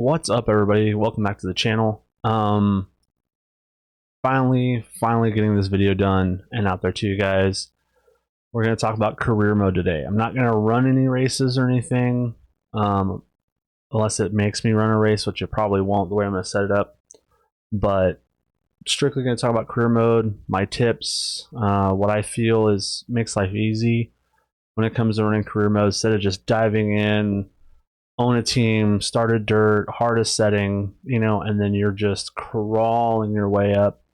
What's up, everybody? Welcome back to the channel. Finally getting this video done and out there to you guys. We're going to talk about career mode today. I'm not going to run any races or anything, unless it makes me run a race, which it probably won't the way I'm going to set it up. But strictly going to talk about career mode, my tips, what I feel makes life easy when it comes to running career mode, instead of just diving in, own a team, start a dirt, hardest setting, and then you're just crawling your way up,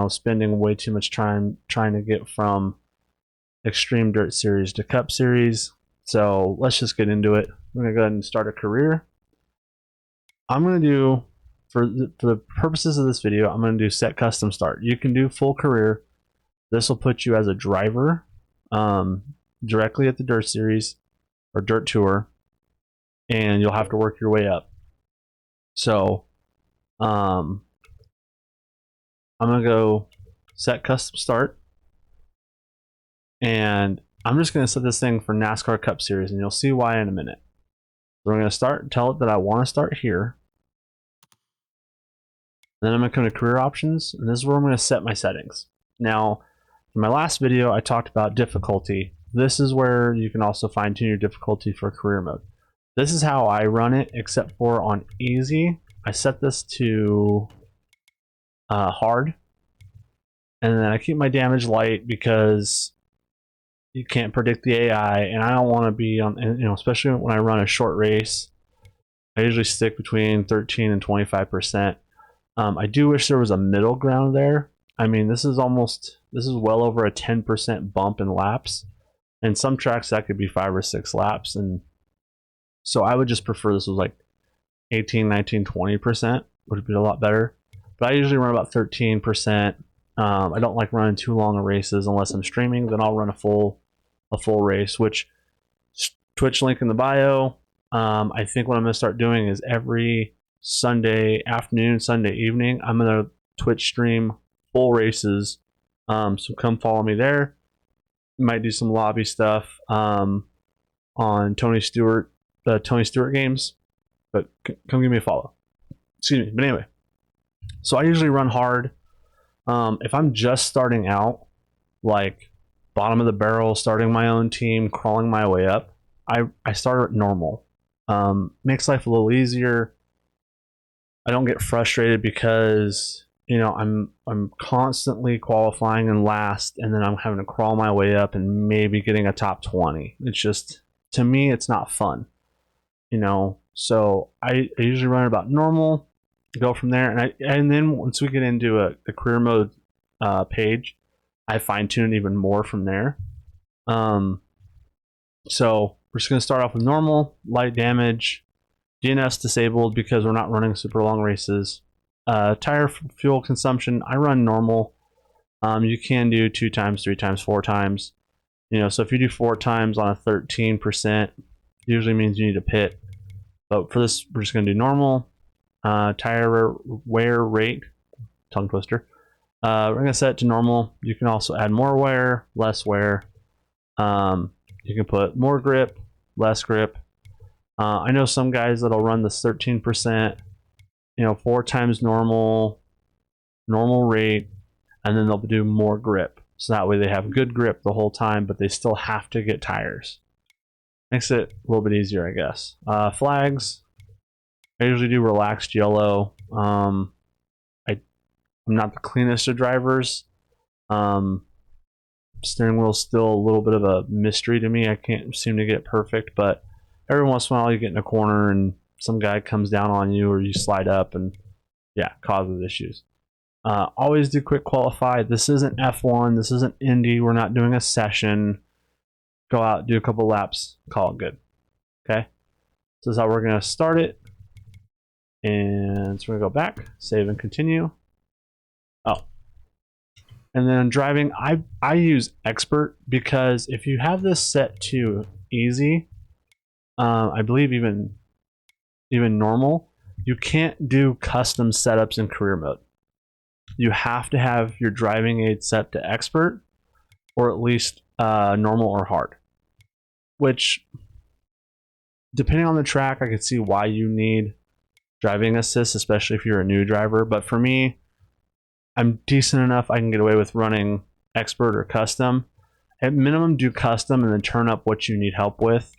spending way too much time trying to get from extreme dirt series to cup series. So let's just get into it. I'm going to go ahead and start a career. I'm going to do, for the purposes of this video, I'm going to do set custom start. You can do full career. This will put you as a driver directly at the dirt series or dirt tour, and you'll have to work your way up. So I'm gonna go set custom start, and I'm just gonna set this thing for NASCAR Cup Series, and you'll see why in a minute. So I'm gonna start, tell it that I want to start here. And then I'm gonna come to career options, and this is where I'm gonna set my settings. Now, in my last video, I talked about difficulty. This is where you can also fine tune your difficulty for career mode. This is how I run it, except for on easy. I set this to hard, and then I keep my damage light because you can't predict the AI, and I don't want to be on, especially when I run a short race. I usually stick between 13 and 25%. I do wish there was a middle ground there. I mean, this is well over a 10% bump in laps, and some tracks that could be 5 or 6 laps, and so I would just prefer this was like 18, 19, 20% would be a lot better. But I usually run about 13%. I don't like running too long of races unless I'm streaming. Then I'll run a full race, which Twitch link in the bio. I think what I'm going to start doing is every Sunday afternoon, Sunday evening, I'm going to Twitch stream full races. So come follow me there. Might do some lobby stuff on Tony Stewart. The Tony Stewart games, but come give me a follow. Excuse me. But anyway, so I usually run hard. If I'm just starting out, like bottom of the barrel, starting my own team, crawling my way up, I start at normal. Makes life a little easier. I don't get frustrated because I'm constantly qualifying in last, and then I'm having to crawl my way up and maybe getting a top 20. It's just, to me, it's not fun. So I usually run about normal, go from there, and then once we get into the career mode page, I fine tune even more from there. So we're just gonna start off with normal, light damage, DNS disabled because we're not running super long races. Tire fuel consumption, I run normal. You can do 2 times, 3 times, 4 times. So if you do 4 times on a 13%, usually means you need a pit. But for this, we're just going to do normal. Tire wear rate, tongue twister. We're going to set it to normal. You can also add more wear, less wear. You can put more grip, less grip. I know some guys that'll run this 13%, 4 times normal rate, and then they'll do more grip. So that way they have good grip the whole time, but they still have to get tires. Makes it a little bit easier, I guess. Flags, I usually do relaxed yellow. I'm not the cleanest of drivers. Steering wheel's still a little bit of a mystery to me. I can't seem to get it perfect, but every once in a while you get in a corner and some guy comes down on you, or you slide up, and yeah, causes issues. Always do quick qualify. This isn't F1. This isn't Indy. We're not doing a session. Go out, do a couple laps, call it good. Okay, so this is how we're going to start it. And so we're going to go back, save and continue. Oh, and then driving, I use expert because if you have this set to easy, I believe even normal, you can't do custom setups in career mode. You have to have your driving aid set to expert, or at least normal or hard, which depending on the track, I could see why you need driving assist, especially if you're a new driver. But for me, I'm decent enough. I can get away with running expert or custom. At minimum, do custom and then turn up what you need help with.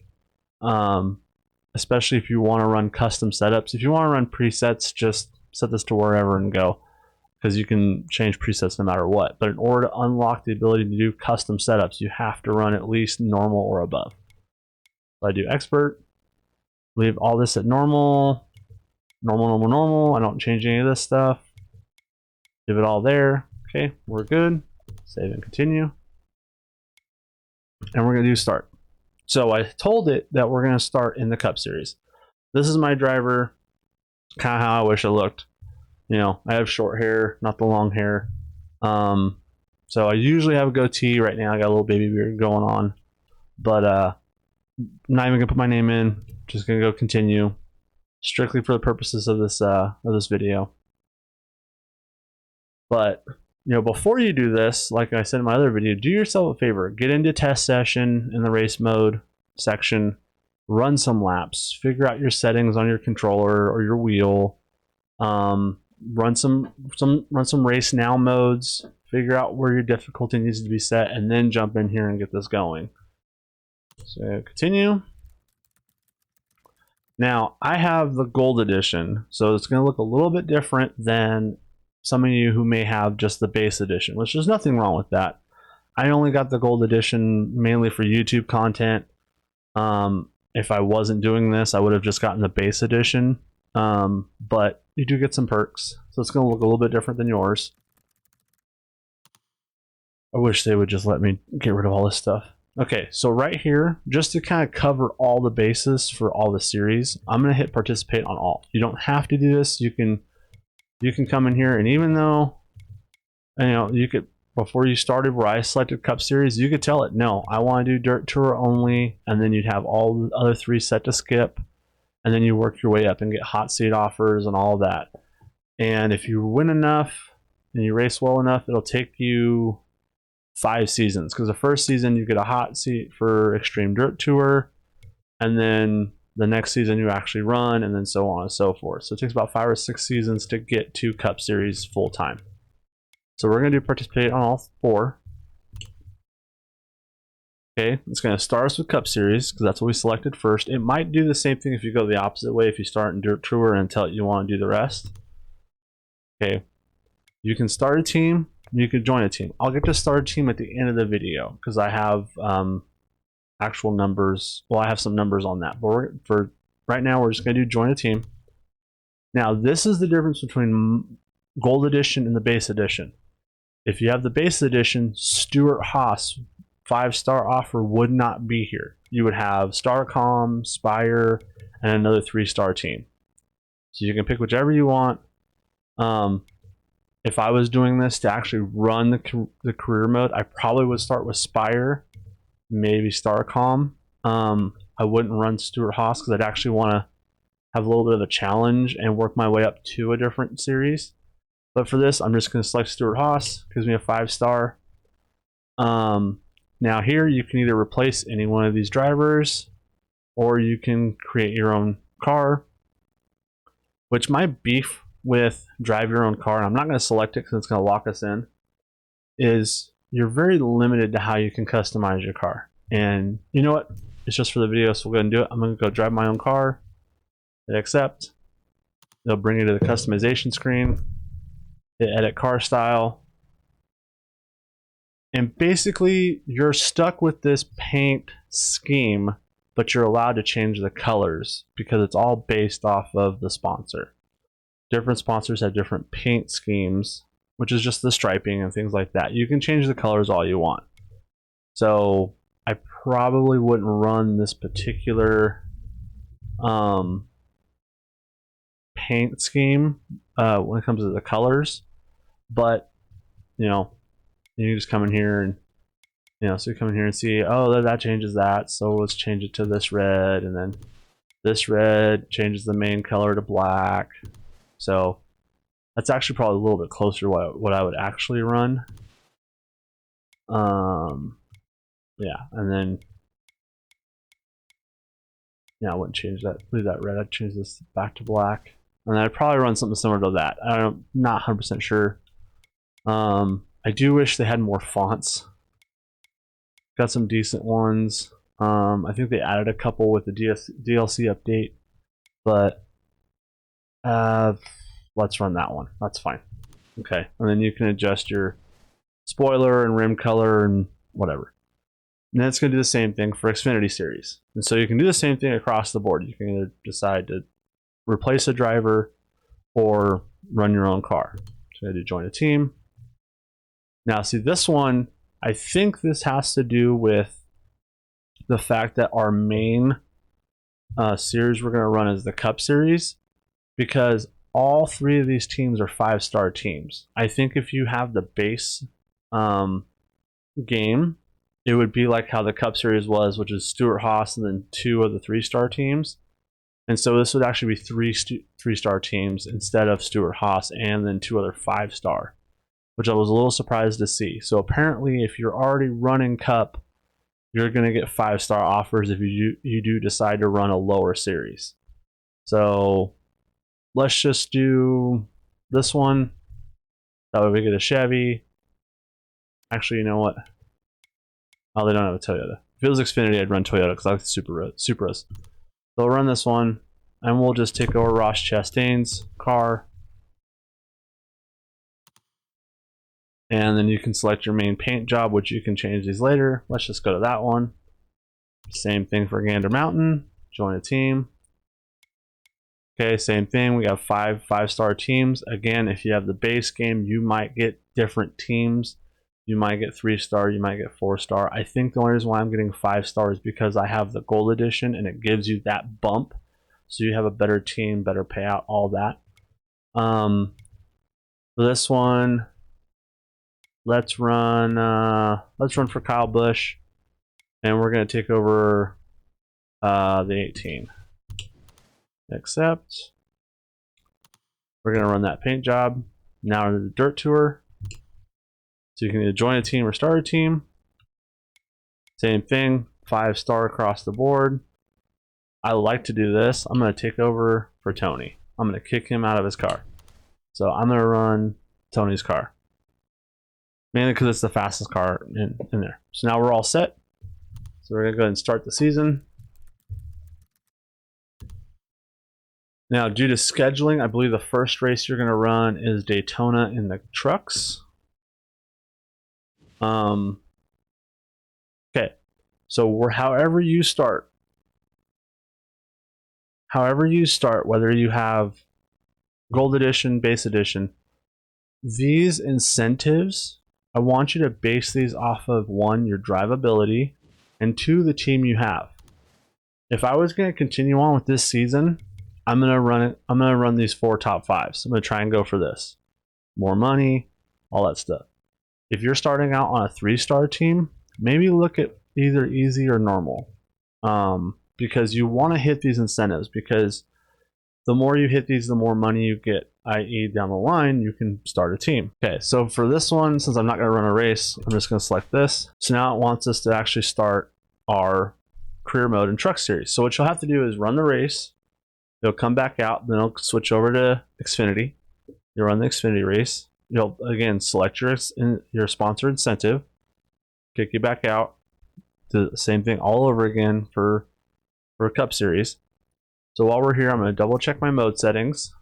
Especially if you want to run custom setups. If you want to run presets, just set this to wherever and go, because you can change presets no matter what. But in order to unlock the ability to do custom setups, you have to run at least normal or above. So I do expert, leave all this at normal, normal. I don't change any of this stuff. Leave it all there. Okay, we're good. Save and continue. And we're going to do start. So I told it that we're going to start in the Cup Series. This is my driver, kind of how I wish it looked. You know, I have short hair, not the long hair. So I usually have a goatee. Right now I got a little baby beard going on. But I'm not even going to put my name in. Just going to go continue. Strictly for the purposes of this video. But, you know, before you do this, like I said in my other video, do yourself a favor. Get into test session in the race mode section. Run some laps. Figure out your settings on your controller or your wheel. Run some race now modes. Figure out where your difficulty needs to be set, and then jump in here and get this going. So continue. Now I have the gold edition, so it's going to look a little bit different than some of you who may have just the base edition, which there's nothing wrong with that. I only got the gold edition mainly for YouTube content. If I wasn't doing this, I would have just gotten the base edition. But you do get some perks, so it's going to look a little bit different than yours. I wish they would just let me get rid of all this stuff. Okay, so right here, just to kind of cover all the bases for all the series, I'm going to hit participate on all. You don't have to do this. You can come in here, and even though, you know, you could, before you started where I selected Cup Series, you could tell it, no, I want to do Dirt Tour only, and then you'd have all the other 3 set to skip, and then you work your way up and get hot seat offers and all that. And if you win enough and you race well enough, it'll take you 5 seasons, because the first season you get a hot seat for Extreme Dirt Tour, and then the next season you actually run, and then so on and so forth. So it takes about 5 or 6 seasons to get to Cup Series full time. So we're going to do participate on all 4. Okay, it's going to start us with Cup Series, because that's what we selected first. It might do the same thing if you go the opposite way, if you start in Dirt Tour and tell it you want to do the rest. Okay, you can start a team, you can join a team. I'll get to start a team at the end of the video, because I have actual numbers. Well, I have some numbers on that, but for right now we're just going to do join a team. Now this is the difference between gold edition and the base edition. If you have the base edition, Stuart Haas 5-star offer would not be here. You would have Starcom, Spire, and another 3-star team. So you can pick whichever you want. If I was doing this to actually run the career mode, I probably would start with Spire, maybe Starcom. I wouldn't run Stuart Haas, because I'd actually want to have a little bit of a challenge and work my way up to a different series. But for this, I'm just going to select Stuart Haas. Gives me a 5-star. Now here you can either replace any one of these drivers, or you can create your own car. Which my beef with drive your own car, and I'm not going to select it because it's going to lock us in, is you're very limited to how you can customize your car. And you know what? It's just for the video, so we'll go ahead and do it. I'm going to go drive my own car. Hit accept. They'll bring you to the customization screen. Hit edit car style. And basically, you're stuck with this paint scheme, but you're allowed to change the colors because it's all based off of the sponsor. Different sponsors have different paint schemes, which is just the striping and things like that. You can change the colors all you want. So I probably wouldn't run this particular paint scheme when it comes to the colors, but you know, you can just come in here and, you know, so you come in here and see, oh, that changes that, so let's change it to this red, and then this red changes the main color to black. So that's actually probably a little bit closer to what I would actually run. Yeah, and then yeah, I wouldn't change that, leave that red. I'd change this back to black. And I'd probably run something similar to that. I'm not 100% sure. I do wish they had more fonts. Got some decent ones. I think they added a couple with the DLC update, but let's run that one. That's fine. Okay, and then you can adjust your spoiler and rim color and whatever. And then it's going to do the same thing for Xfinity Series. And so you can do the same thing across the board. You can either decide to replace a driver or run your own car. So you do join a team. Now, see this one, I think this has to do with the fact that our main series we're going to run is the Cup Series, because all three of these teams are 5-star teams. I think if you have the base game, it would be like how the Cup Series was, which is Stewart Haas and then 2 of the 3-star teams. And so this would actually be 3-star teams instead of Stewart Haas and then 2 other 5-star, which I was a little surprised to see. So apparently if you're already running Cup, you're going to get 5-star offers if you do decide to run a lower series. So let's just do this one. That way we get a Chevy. Actually, you know what? Oh, they don't have a Toyota. If it was Xfinity, I'd run Toyota because I like the Supras. So we'll run this one, and we'll just take over Ross Chastain's car. And then you can select your main paint job, which you can change these later. Let's just go to that one. Same thing for Gander Mountain. Join a team. Okay, same thing. We have 5-star teams. Again, if you have the base game, you might get different teams. You might get 3-star, you might get 4-star. I think the only reason why I'm getting 5-star is because I have the gold edition and it gives you that bump. So you have a better team, better payout, all that. For this one, let's run for Kyle Busch, and we're going to take over the 18. Accept. We're going to run that paint job. Now we're in the dirt tour. So you can either join a team or start a team. Same thing, 5-star across the board. I like to do this. I'm going to take over for Tony. I'm going to kick him out of his car. So I'm going to run Tony's car. Mainly because it's the fastest car in there. So now we're all set. So we're going to go ahead and start the season. Now, due to scheduling, I believe the first race you're going to run is Daytona in the trucks. Okay. So however you start, whether you have Gold Edition, Base Edition, these incentives, I want you to base these off of 1, your drivability, and 2, the team you have. If I was going to continue on with this season, I'm going to run these 4 top 5s. I'm going to try and go for this. More money, all that stuff. If you're starting out on a 3-star team, maybe look at either easy or normal. Because you want to hit these incentives, because the more you hit these, the more money you get, i.e. down the line, you can start a team. Okay, so for this one, since I'm not going to run a race, I'm just going to select this. So now it wants us to actually start our career mode and truck series. So what you'll have to do is run the race. It'll come back out, then it'll switch over to Xfinity. You'll run the Xfinity race. You'll again select your sponsor incentive, kick you back out. Do the same thing all over again for a Cup Series. So while we're here, I'm going to double check my mode settings.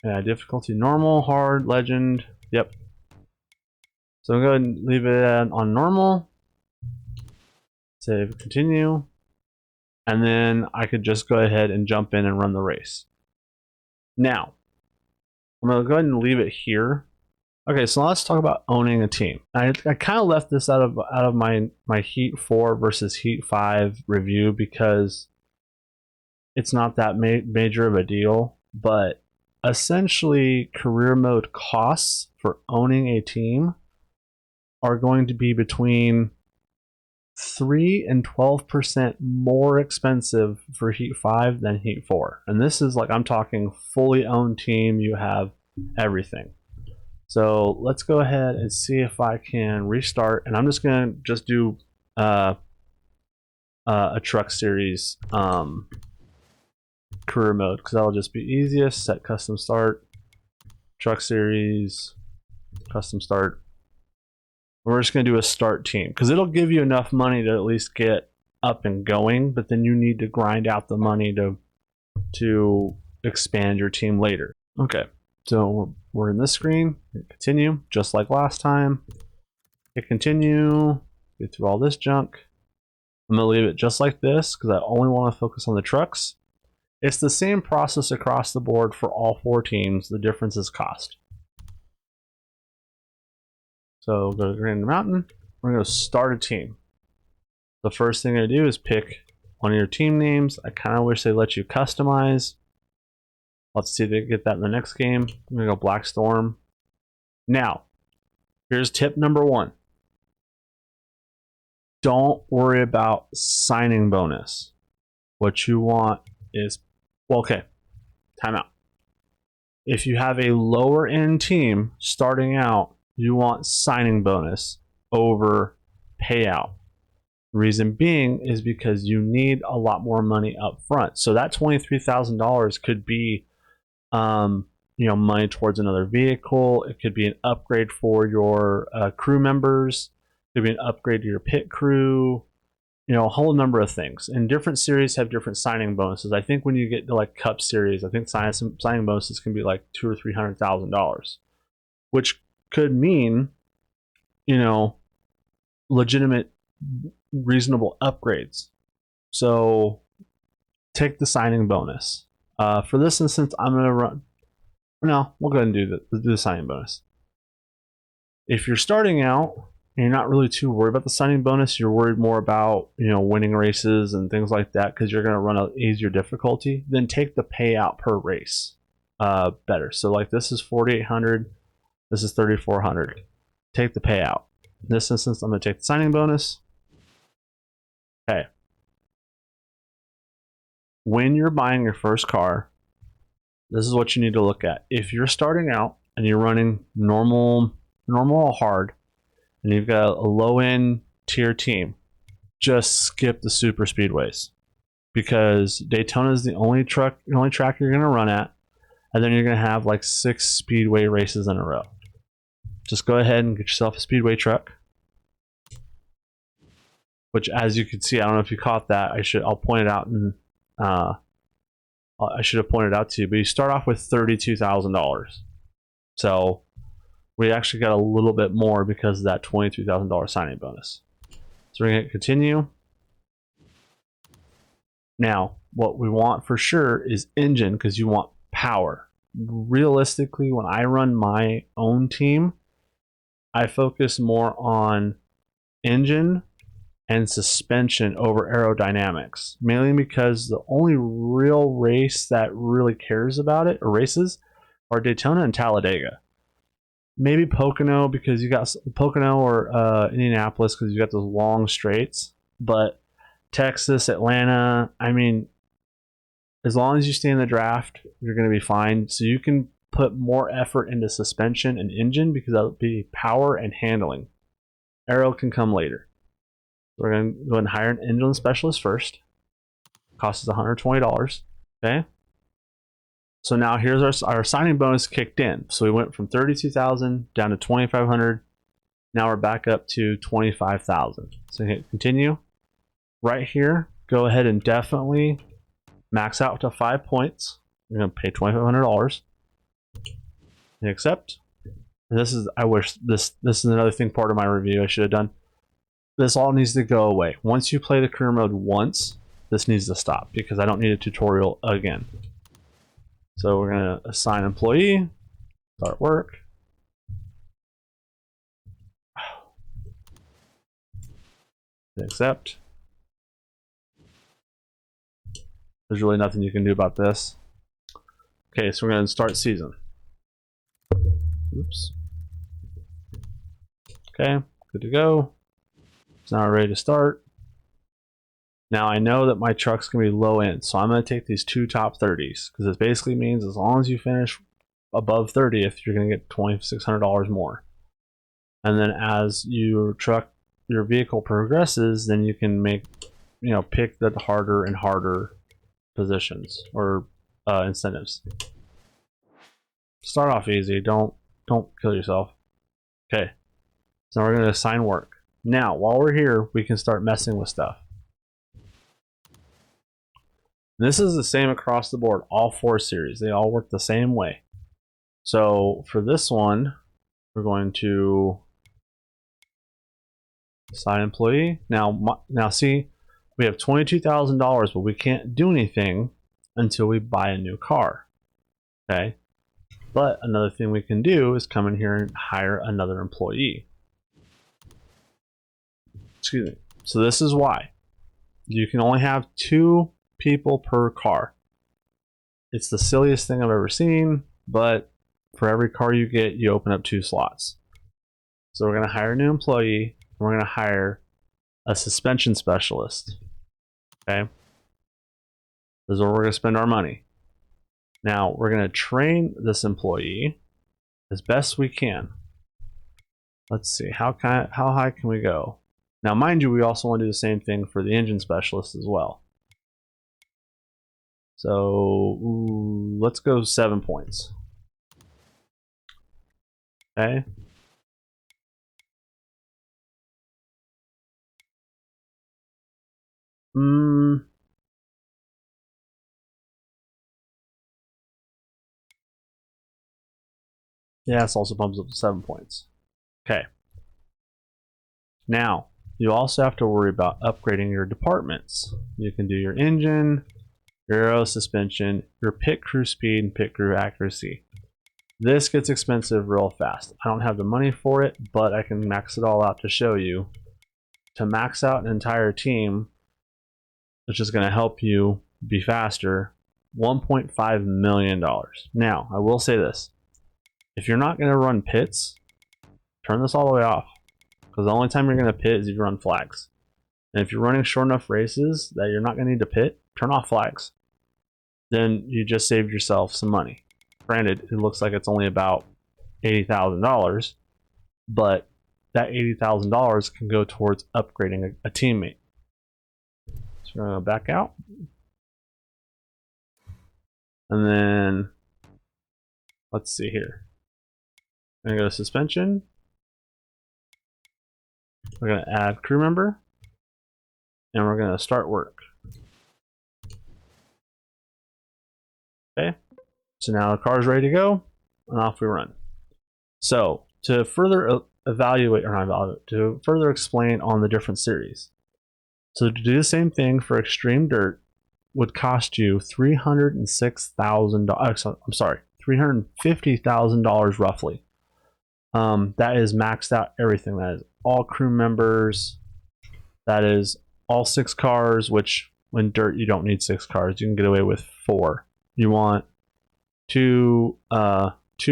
Difficulty normal, hard, legend. Yep. So I'm going to leave it on normal. Save, continue. And then I could just go ahead and jump in and run the race. Now, I'm going to go ahead and leave it here. Okay, so let's talk about owning a team. I kind of left this out of my Heat 4 versus Heat 5 review because it's not that major of a deal. But essentially, career mode costs for owning a team are going to be between 3 and 12% more expensive for Heat 5 than Heat 4. And this is like, I'm talking fully owned team, you have everything. So let's go ahead and see if I can restart, and I'm just going to do a truck series career mode because that'll just be easiest. Set custom start, truck series, custom start. We're just going to do a start team because it'll give you enough money to at least get up and going, but then you need to grind out the money to expand your team later. Okay, so we're in this screen. Hit continue, just like last time. Hit continue, get through all this junk. I'm going to leave it just like this because I only want to focus on the trucks. It's the same process across the board for all 4 teams. The difference is cost. So go to Grand Mountain. We're going to start a team. The first thing I do is pick one of your team names. I kind of wish they let you customize. Let's see if they get that in the next game. I'm going to go Black Storm. Now, here's tip number 1. Don't worry about signing bonus. What you want is, well, okay, time out. If you have a lower end team starting out, you want signing bonus over payout. Reason being is because you need a lot more money up front. So that $23,000 could be money towards another vehicle. It could be an upgrade for your crew members. It could be an upgrade to your pit crew. A whole number of things. And different series have different signing bonuses. I think when you get to like Cup Series, I think signing bonuses can be like $200,000 or $300,000, which could mean, legitimate, reasonable upgrades. So take the signing bonus. For this instance, I'm going to run. No, we'll go ahead and do the signing bonus. If you're starting out and you're not really too worried about the signing bonus, you're worried more about winning races and things like that because you're going to run an easier difficulty, then take the payout per race better. So like this is 4,800, this is 3,400. Take the payout. In this instance, I'm going to take the signing bonus. Okay. When you're buying your first car, this is what you need to look at. If you're starting out and you're running normal or hard, and you've got a low-end tier team, just skip the super speedways because Daytona is the only track you're going to run at, and then you're going to have like 6 speedway races in a row. Just go ahead and get yourself a speedway truck, which, as you can see, I don't know if you caught that. I'll point it out, and I should have pointed out to you. But you start off with $32,000, so we actually got a little bit more because of that $23,000 signing bonus. So we're going to continue. Now, what we want for sure is engine because you want power. Realistically, when I run my own team, I focus more on engine and suspension over aerodynamics, mainly because the only real race that really cares about it, or races, are Daytona and Talladega. Maybe Pocono because you got Pocono or Indianapolis because you got those long straights. But Texas, Atlanta, I mean, as long as you stay in the draft, you're going to be fine. So you can put more effort into suspension and engine because that'll be power and handling. Aero can come later. We're going to go ahead and hire an engine specialist first. Costs us $120. Okay. So now here's our signing bonus kicked in. So we went from 32,000 down to 2,500. Now we're back up to 25,000. So hit continue. Right here, go ahead and definitely max out to 5 points. You're going to pay $2,500. And accept. And this is another thing, part of my review I should have done. This all needs to go away. Once you play the career mode once, this needs to stop because I don't need a tutorial again. So we're going to assign employee, start work. Accept. There's really nothing you can do about this. Okay, so we're going to start season. Oops. Okay, good to go. It's now ready to start. Now I know that my truck's going to be low end, so I'm going to take these 2 top 30s because it basically means as long as you finish above 30th, you're going to get $2,600 more. And then as your vehicle progresses, then you can pick the harder and harder positions or incentives. Start off easy. Don't kill yourself. Okay. So we're going to assign work. Now, while we're here, we can start messing with stuff. This is the same across the board, all 4 series. They all work the same way. So for this one, we're going to assign employee. Now see, we have $22,000, but we can't do anything until we buy a new car. Okay. But another thing we can do is come in here and hire another employee. Excuse me. So this is why you can only have 2 people per car. It's the silliest thing I've ever seen, but for every car you get, you open up 2 slots. So we're going to hire a new employee. And we're going to hire a suspension specialist. Okay. This is where we're going to spend our money. Now we're going to train this employee as best we can. Let's see, how high can we go? Now, mind you, we also want to do the same thing for the engine specialist as well. So let's go 7 points. Okay. Yeah, this also bumps up to 7 points. Okay. Now, you also have to worry about upgrading your departments. You can do your engine, your aero suspension, your pit crew speed, and pit crew accuracy. This gets expensive real fast. I don't have the money for it, but I can max it all out to show you. To max out an entire team, which is going to help you be faster, $1.5 million. Now, I will say this. If you're not going to run pits, turn this all the way off. Because the only time you're going to pit is if you run flags. And if you're running short enough races that you're not going to need to pit, turn off flags. Then you just saved yourself some money. Granted, it looks like it's only about $80,000, but that $80,000 can go towards upgrading a teammate. So we're going to back out. And then, let's see here. I'm going to go to suspension. We're going to add crew member. And we're going to start work. Okay. So now the car is ready to go. And off we run. So to further to further explain on the different series. So to do the same thing for Extreme Dirt would cost you $306,000. I'm sorry, $350,000 roughly. That is maxed out everything. That is all crew members. That is all 6 cars, which when dirt you don't need 6 cars. You can get away with 4. You want 2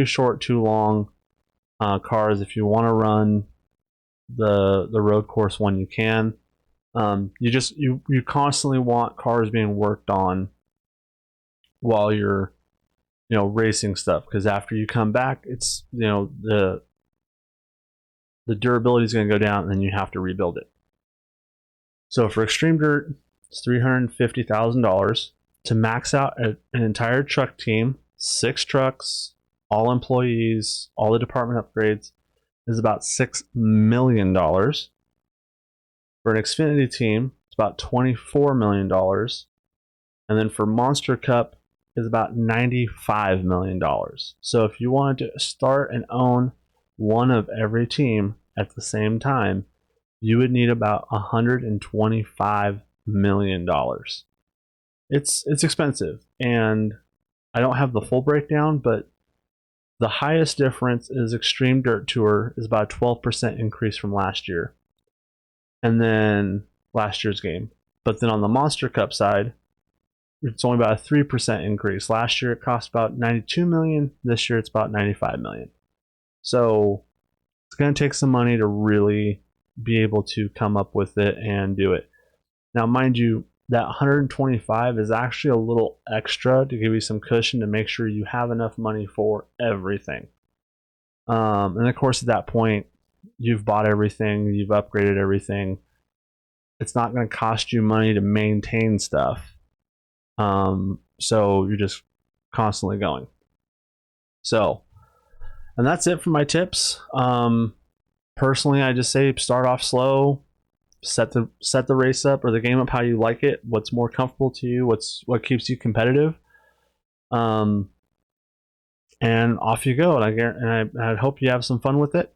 short, 2 long cars. If you want to run the road course one, you can. You constantly want cars being worked on while you're racing stuff, because after you come back, it's the durability is going to go down and then you have to rebuild it. So for Extreme Dirt, it's $350,000 to max out an entire truck team, 6 trucks, all employees, all the department upgrades, is about $6 million. For an Xfinity team, it's about $24 million. And then for Monster Cup, is about $95 million. So if you wanted to start and own one of every team at the same time, you would need about $125 million. It's expensive, and I don't have the full breakdown, but the highest difference is Extreme Dirt Tour is about a 12% increase from last year. And then last year's game. But then on the Monster Cup side, it's only about a 3% increase. Last year it cost about $92 million. This year it's about $95 million. So it's going to take some money to really be able to come up with it and do it. Now, mind you, that 125 is actually a little extra to give you some cushion to make sure you have enough money for everything. And of course, at that point, you've bought everything, you've upgraded everything. It's not going to cost you money to maintain stuff. So you're just constantly going. So, and that's it for my tips. Personally, I just say start off slow, set the race up or the game up how you like it, what's more comfortable to you, what keeps you competitive, and off you go. And I hope you have some fun with it.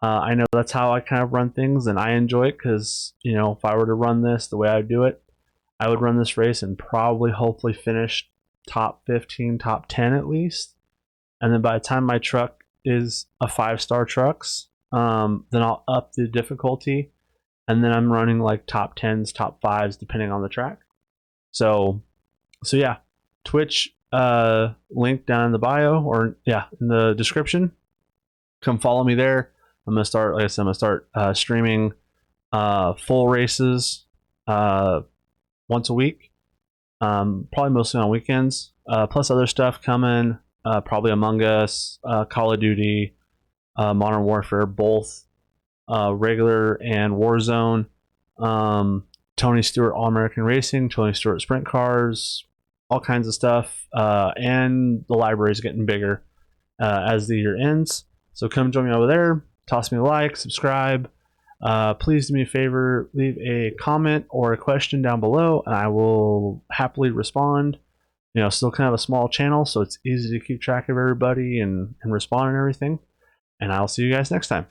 I know that's how I kind of run things, and I enjoy it because, you know, if I were to run this the way I would do it, I would run this race and probably hopefully finish top 15, top 10 at least. And then by the time my truck is a 5-star trucks, then I'll up the difficulty, and then I'm running like top 10s, top 5s, depending on the track. So yeah, Twitch link down in the bio, or yeah, in the description. Come follow me there. I'm gonna start, like I said, streaming full races once a week, probably mostly on weekends, plus other stuff coming, probably Among Us, Call of Duty, Modern Warfare, both regular and Warzone, Tony Stewart All-American Racing, Tony Stewart Sprint Cars, all kinds of stuff, and the library is getting bigger as the year ends. So come join me over there, toss me a like, subscribe. Please do me a favor, leave a comment or a question down below, and I will happily respond. You know, still kind of a small channel, so it's easy to keep track of everybody and respond and everything. And I'll see you guys next time.